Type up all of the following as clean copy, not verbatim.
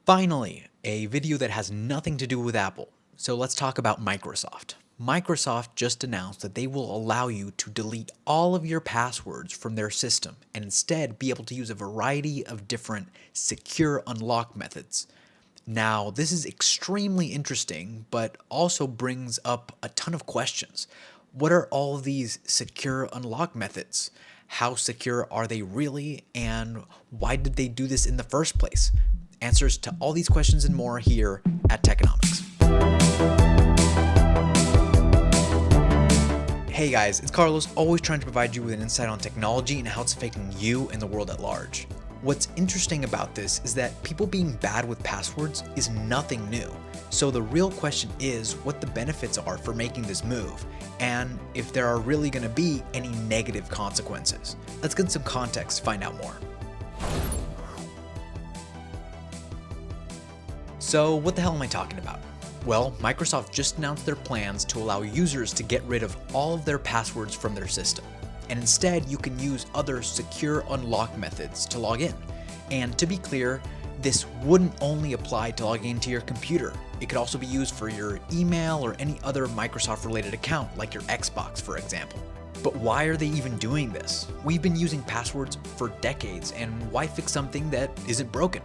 Finally, a video that has nothing to do with Apple. So let's talk about Microsoft. Microsoft just announced that they will allow you to delete all of your passwords from their system and instead be able to use a variety of different secure unlock methods. Now, this is extremely interesting, but also brings up a ton of questions. What are all of these secure unlock methods? How secure are they really? And why did they do this in the first place? Answers to all these questions and more here at Techonomics. Hey guys, it's Carlos, always trying to provide you with an insight on technology and how it's affecting you and the world at large. What's interesting about this is that people being bad with passwords is nothing new. So the real question is what the benefits are for making this move, and if there are really going to be any negative consequences. Let's get some context to find out more. So what the hell am I talking about? Well, Microsoft just announced their plans to allow users to get rid of all of their passwords from their system. And instead, you can use other secure unlock methods to log in. And to be clear, this wouldn't only apply to log into your computer. It could also be used for your email or any other Microsoft-related account, like your Xbox, for example. But why are they even doing this? We've been using passwords for decades, and why fix something that isn't broken?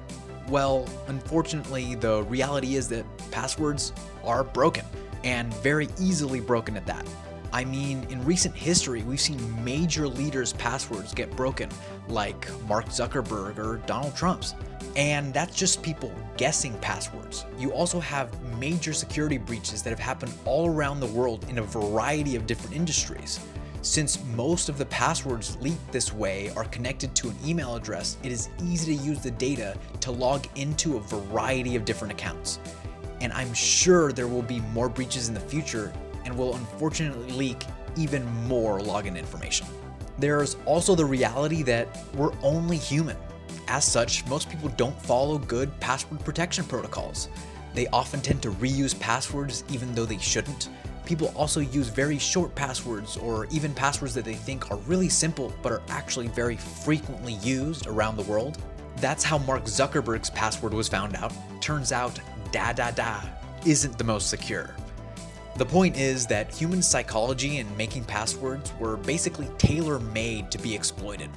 Well, unfortunately, the reality is that passwords are broken, and very easily broken at that. I mean, in recent history, we've seen major leaders' passwords get broken, like Mark Zuckerberg or Donald Trump's. And that's just people guessing passwords. You also have major security breaches that have happened all around the world in a variety of different industries. Since most of the passwords leaked this way are connected to an email address, it is easy to use the data to log into a variety of different accounts. And I'm sure there will be more breaches in the future and will unfortunately leak even more login information. There's also the reality that we're only human. As such, most people don't follow good password protection protocols. They often tend to reuse passwords even though they shouldn't. People also use very short passwords or even passwords that they think are really simple but are actually very frequently used around the world. That's how Mark Zuckerberg's password was found out. Turns out isn't the most secure. The point is that human psychology and making passwords were basically tailor-made to be exploited.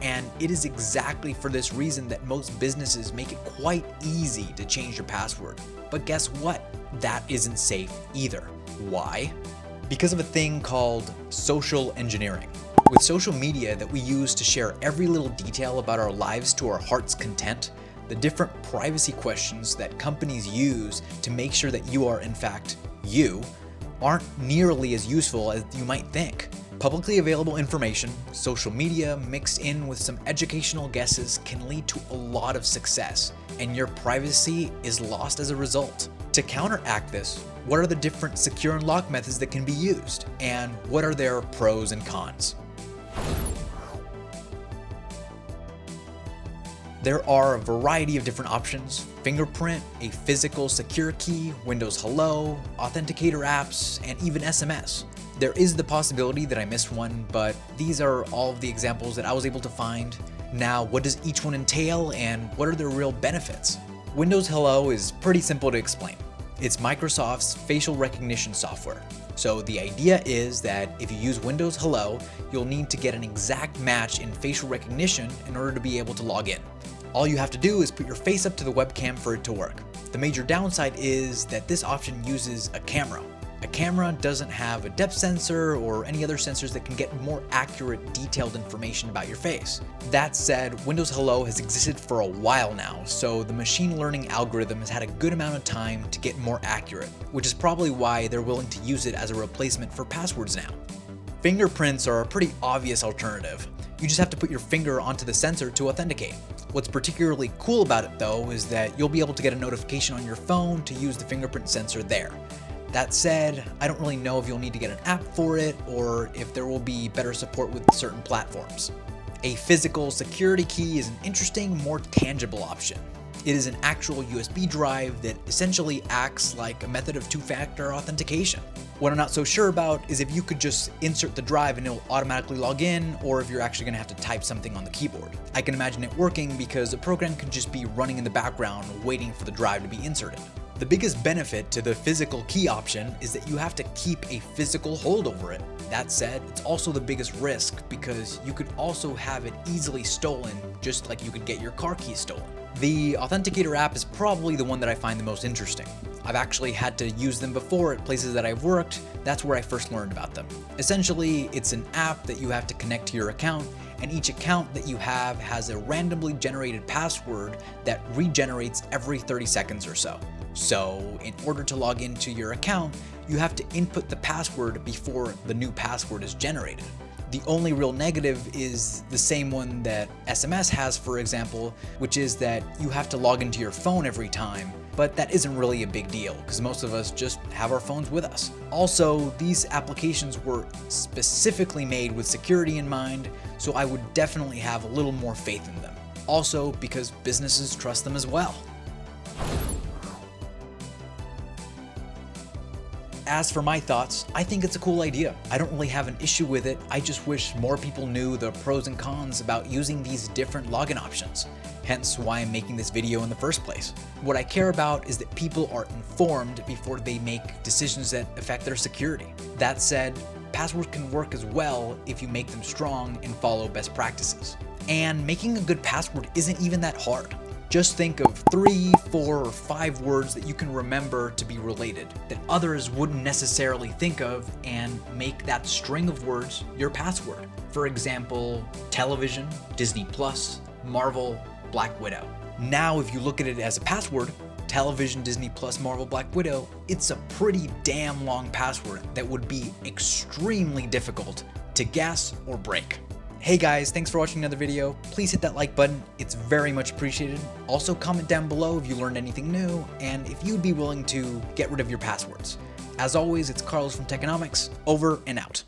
And it is exactly for this reason that most businesses make it quite easy to change your password. But guess what? That isn't safe either. Why? Because of a thing called social engineering. With social media that we use to share every little detail about our lives to our heart's content, the different privacy questions that companies use to make sure that you are in fact you aren't nearly as useful as you might think. Publicly available information, social media mixed in with some educational guesses can lead to a lot of success, and your privacy is lost as a result. To counteract this, what are the different secure unlock methods that can be used, and what are their pros and cons? There are a variety of different options: fingerprint, a physical secure key, Windows Hello, authenticator apps, and even SMS. There is the possibility that I missed one, but these are all of the examples that I was able to find. Now, what does each one entail, and what are their real benefits? Windows Hello is pretty simple to explain. It's Microsoft's facial recognition software. So the idea is that if you use Windows Hello, you'll need to get an exact match in facial recognition in order to be able to log in. All you have to do is put your face up to the webcam for it to work. The major downside is that this option uses a camera. A camera doesn't have a depth sensor or any other sensors that can get more accurate, detailed information about your face. That said, Windows Hello has existed for a while now, so the machine learning algorithm has had a good amount of time to get more accurate, which is probably why they're willing to use it as a replacement for passwords now. Fingerprints are a pretty obvious alternative. You just have to put your finger onto the sensor to authenticate. What's particularly cool about it though is that you'll be able to get a notification on your phone to use the fingerprint sensor there. That said, I don't really know if you'll need to get an app for it or if there will be better support with certain platforms. A physical security key is an interesting, more tangible option. It is an actual USB drive that essentially acts like a method of two-factor authentication. What I'm not so sure about is if you could just insert the drive and it'll automatically log in, or if you're actually going to have to type something on the keyboard. I can imagine it working because the program could just be running in the background waiting for the drive to be inserted. The biggest benefit to the physical key option is that you have to keep a physical hold over it. That said, it's also the biggest risk because you could also have it easily stolen, just like you could get your car keys stolen. The Authenticator app is probably the one that I find the most interesting. I've actually had to use them before at places that I've worked. That's where I first learned about them. Essentially, it's an app that you have to connect to your account, and each account that you have has a randomly generated password that regenerates every 30 seconds or so. So, in order to log into your account, you have to input the password before the new password is generated. The only real negative is the same one that SMS has, for example, which is that you have to log into your phone every time, but that isn't really a big deal because most of us just have our phones with us. Also, these applications were specifically made with security in mind, so I would definitely have a little more faith in them. Also, because businesses trust them as well. As for my thoughts, I think it's a cool idea. I don't really have an issue with it. I just wish more people knew the pros and cons about using these different login options. Hence why I'm making this video in the first place. What I care about is that people are informed before they make decisions that affect their security. That said, passwords can work as well if you make them strong and follow best practices. And making a good password isn't even that hard. Just think of 3, 4, or 5 words that you can remember to be related that others wouldn't necessarily think of, and make that string of words your password. For example, television, Disney+, Marvel, Black Widow. Now, if you look at it as a password, television, Disney+, Marvel, Black Widow, it's a pretty damn long password that would be extremely difficult to guess or break. Hey guys, thanks for watching another video. Please hit that like button, it's very much appreciated. Also comment down below if you learned anything new, and if you'd be willing to get rid of your passwords. As always, it's Carlos from Techonomics, over and out.